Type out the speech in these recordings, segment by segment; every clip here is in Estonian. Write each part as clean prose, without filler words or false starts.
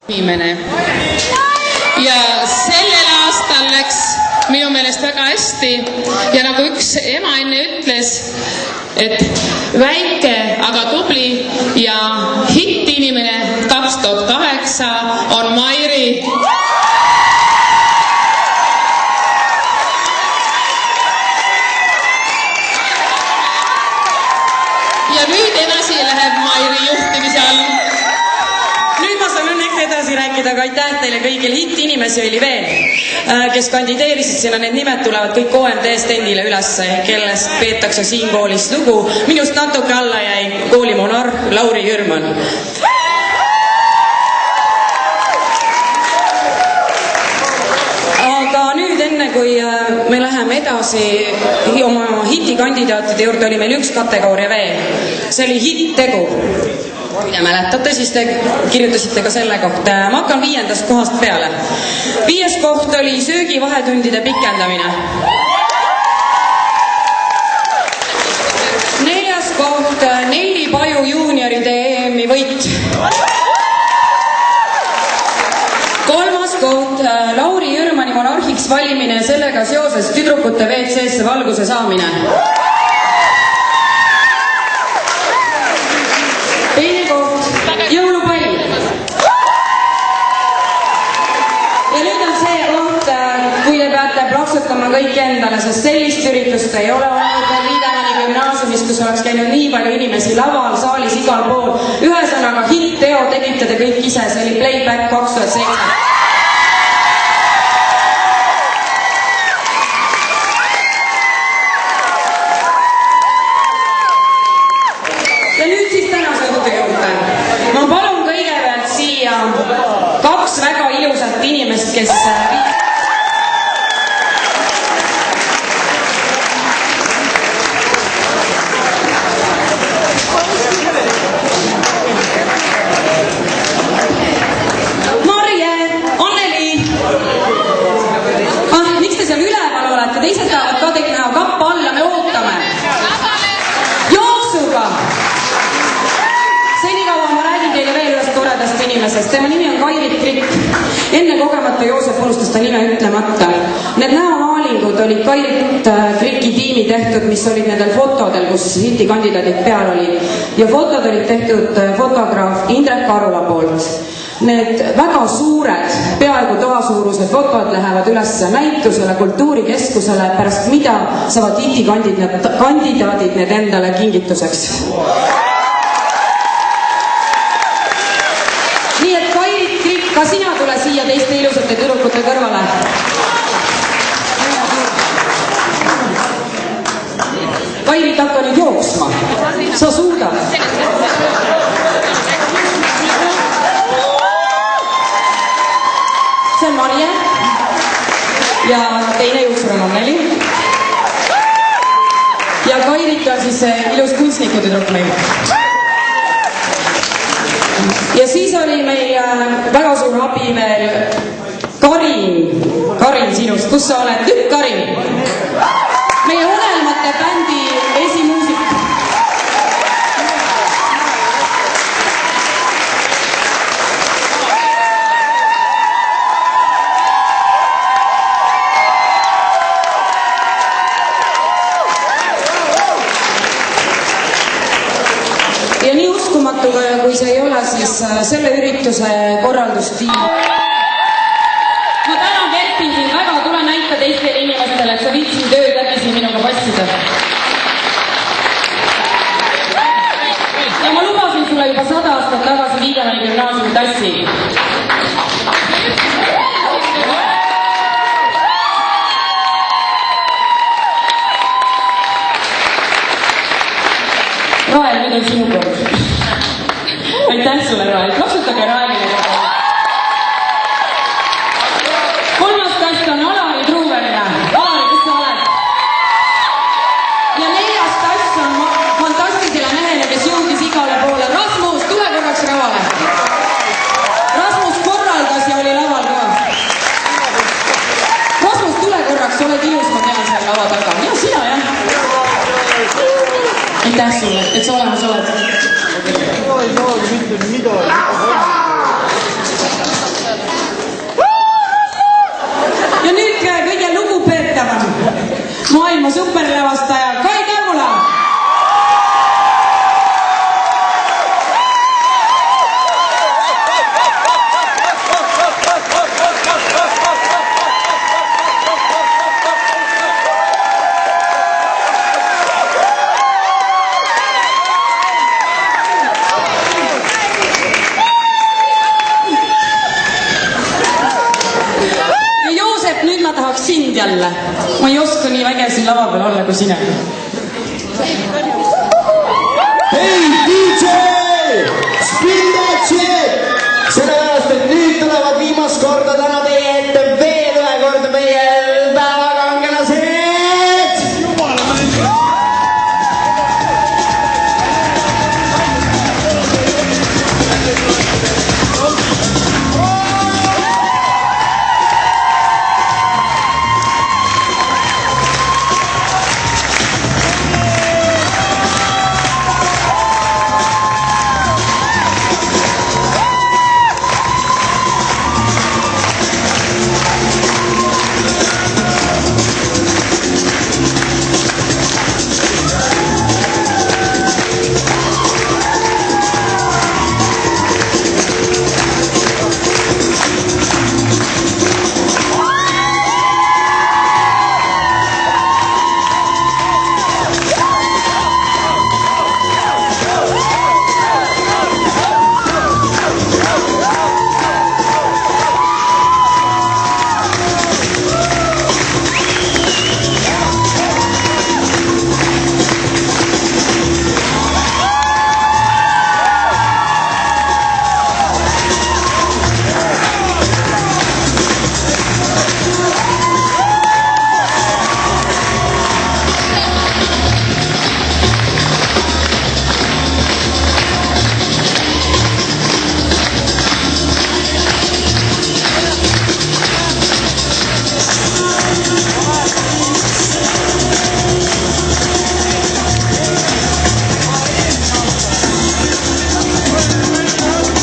inimene. Ja sellel aastal läks minu meelest väga hästi ja nagu üks ema enne ütles, et väike, aga tubli ja hittinimene 2008 on Mairi. Ja nüüd edasi läheb Mairi juhtimise all. Nüüd ma saan õnneks edasi rääkida, aga aitäh teile kõigil. Hitt-inimesi oli veel, kes kandideerisid, sinna need nimed tulevad kõik OMD stendile ülesse, kellest peetakse siin koolis lugu. Minust natuke alla jäi kooli monarh Lauri Jürman. Aga nüüd enne, kui me läheme edasi oma hitikandidaatide juurde, oli meil üks kategooria veel. See oli hitt-tegu. Kui te mäletate, siis te kirjutasite ka selle kohta. Ma hakkan 5. kohast peale. 5. koht oli söögi vahetundide pikendamine. 4. koht Nelli Paju juunioride EM-i võit. 3. koht Lauri Jürmani monarhiks valimine ja sellega seoses tüdrukute WC-sse valguse saamine. Jõulupall. Ja nüüd on see koht, kui te peate plaksutama kõik endale, sest sellist üritust ei ole olnud veel Viidemani gümnaasiumis, kus oleks käinud nii palju inimesi laval, saalis, igal pool. Ühesõnaga hitt-teo tegite te kõik ise, see oli Playback 2007. Kaks väga ilusat inimest, kes Marje, Anneli. Miks te seal üleval olete? Teised tahavad ka teid näha, kappa alla, me ootame. Jooksuga. Senikaua ma räägin teile veel ühest toredast inimesest. Tema nimi on Kairit Klikk. Enne kogemata Joosep unustas ta nime ütlemata. Need näomaalingud olid Kairit Klikki tiimi tehtud, mis olid nendel fotodel, kus hitikandidaadid peal olid. Ja fotod olid tehtud fotograaf Indrek Arula poolt. Need väga suured, peaaegu toasuurused fotod lähevad üles näitusele, kultuurikeskusele, pärast mida saavad hitikandidaadid need endale kingituseks. Nii et Kairit Klikk, ka sina tule siia teiste ilusate tüdrukute kõrvale. Kairit, hakka nüüd jooksma. Sa suudad. See on Marje ja teine juuksur on Anneli. Ja Kairit on siis ilus kunstniku tüdruk meil. Ja siis oli meil väga suur abi veel Karin. Karin sinust, kus sa oled? Tükk Karin. Meie unelmate bändi esimuusik. Ja nii uskumatu, kui see ei ole, siis selle ürituse korraldustiim. Ma tänan Kertin siin väga, tule näita teistele inimestele, et sa viid siin tööd läbi siin minuga passida. Ja ma lubasin sulle juba 100 aastat tagasi Viidemani gümnaasiumi tassi. Rael, nüüd on sinu kord. Aitäh sulle, Rael. Plaksutage Raelile. 3. kast on Alari Truuverile. Alari, kus sa oled? Ja 4. kast on fantastiline mehele, kes jõudis igale poole. Rasmus, tule korraks ravale. Rasmus korraldas ja oli laval ka. Rasmus, tule korraks, oled ilus, ma tean seal lava taga. Ja sina, jah. Aitäh sulle, et sa olemas oled. jälle. Ma ei oska nii väge siin lava peal olla kui sina. Hei DJ! Spin that shit! Sellepärast, et nüüd tulevad viimast korda täna teie ette veel ühe korda meie päevakangelased!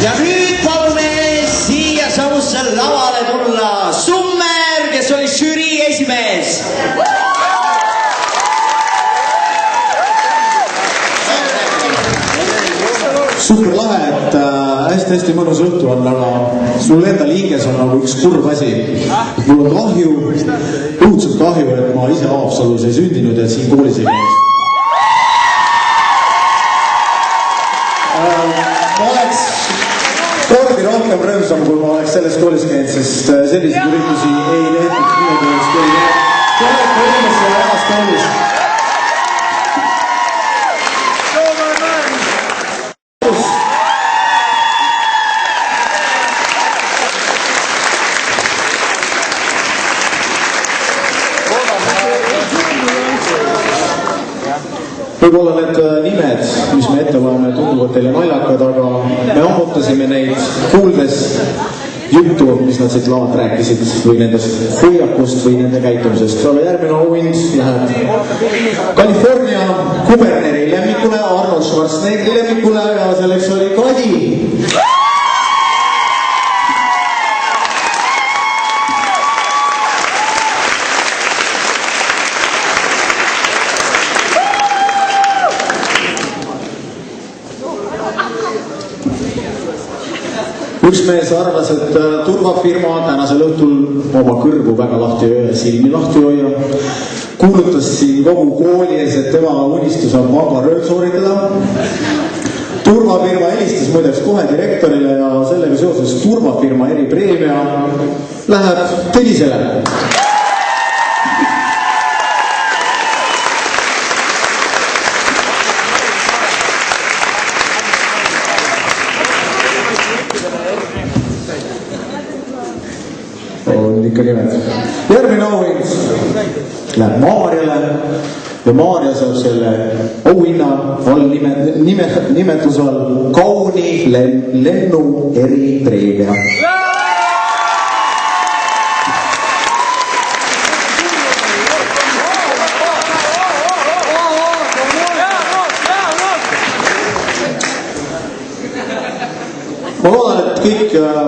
Ja nüüd palume siia samusse lavale tulla Summer, kes oli žürii esimees. Super lahe, et hästi mõnus õhtu on, aga sul enda liiges on nagu üks kurb asi. Mul on kahju, õudselt kahju, et ma ise Haapsalus ei sündinud ja siin koolis ei käinud. Ma oleks kordi rohkem rõõmsam, kui ma oleks selles koolis käinud, sest selliseid üritusi ei tehtud minu tööst, kui olete inimesi ja heas koolis. Võib-olla need nimed, mis me ette loeme, tunduvad teile naljakad, aga me ammutasime neid kuuldes juttu, mis nad siit lavalt rääkisid või nendest hoiakust või nende käitumisest. Aga järgmine auhind läheb California kuberneri lemmikule, Arnold Schwarzeneggeri lemmikule ja selleks oli Kadi. Üks mees arvas, et turvafirma tänasel õhtul oma kõrvu väga lahti ja silmi lahti hoia. Kuulutas siin kogu kooli ees, et tema unistus on pangarööd sooritada. Turvafirma helistas muideks kohe direktorile ja sellega seoses turvafirma eripreemia läheb Tõnisele. On ikka nimed. Järgmine auhind läheb Maarjale ja Maarja saab selle auhinna all nimetuse all kauni lennu eripreemia. Ma loodan, et kõik